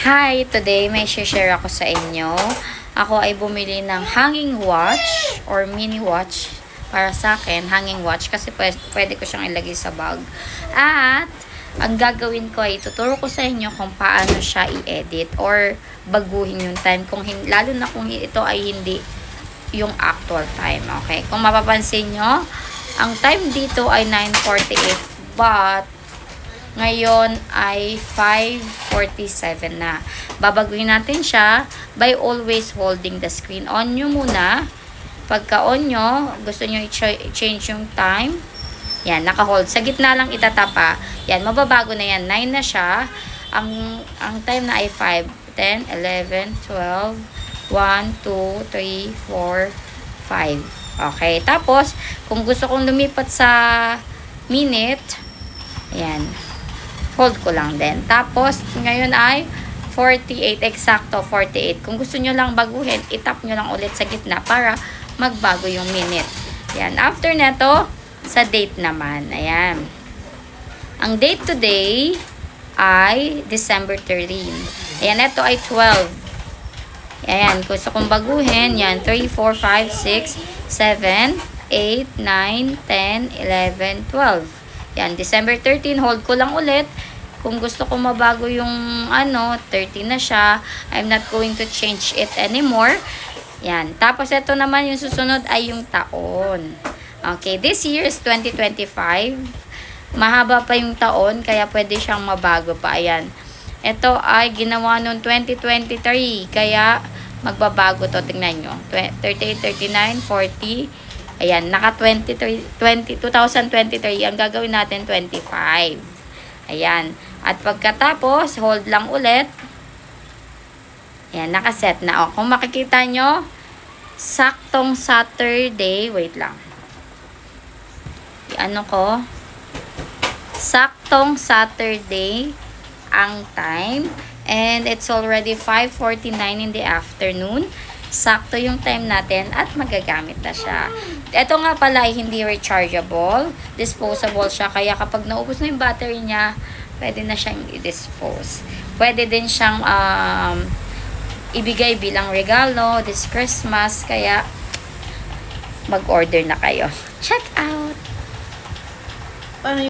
Hi! Today may share ako sa inyo. Ako ay bumili ng hanging watch or mini watch para sa akin, hanging watch kasi pwede ko siyang ilagay sa bag. At ang gagawin ko ay tuturo ko sa inyo kung paano siya i-edit or baguhin yung time lalo na kung ito ay hindi yung actual time. Okay? Kung mapapansin nyo, ang time dito ay 9:48 but ngayon ay 5:47 na. Babaguhin natin siya by always holding the screen. On nyo muna. Pagka on nyo, gusto nyo i-change yung time. Yan, naka-hold. Sa gitna lang itatapa. Yan, mababago na yan. 9 na siya. Ang time na ay 5, 10, 11, 12, 1, 2, 3, 4, 5. Okay, tapos, kung gusto kong lumipat sa minute, ayan, hold ko lang din. Tapos, ngayon ay 48, eksakto 48. Kung gusto nyo lang baguhin, itap nyo lang ulit sa gitna para magbago yung minute. Yan. After neto, sa date naman. Ayan. Ang date today ay December 13. Ayan, ito ay 12. Ayan, gusto kong baguhin. Yan, 3, 4, 5, 6, 7, 8, 9, 10, 11, 12. Yan, December 13, hold ko lang ulit. Kung gusto ko mabago yung 13 na siya, I'm not going to change it anymore. Yan. Tapos ito naman yung susunod ay yung taon. Okay, this year is 2025. Mahaba pa yung taon, kaya pwede siyang mabago pa. Ayan. Ito ay ginawa noong 2023, kaya magbabago to. Tingnan nyo. 38, 39, 40. Ayan, naka 2023. Ang gagawin natin 25. Ayan. At pagkatapos, hold lang ulit. Ayan, nakaset na. O, kung makikita nyo, saktong Saturday. Wait lang. Ano ko? Saktong Saturday ang time. And it's already 5:49 in the afternoon. Sakto yung time natin at magagamit na siya. Ito nga pala ay hindi rechargeable. Disposable siya. Kaya kapag naubos na yung battery niya, pwede na siyang i-dispose. Pwede din siyang ibigay bilang regalo this Christmas. Kaya mag-order na kayo. Check out!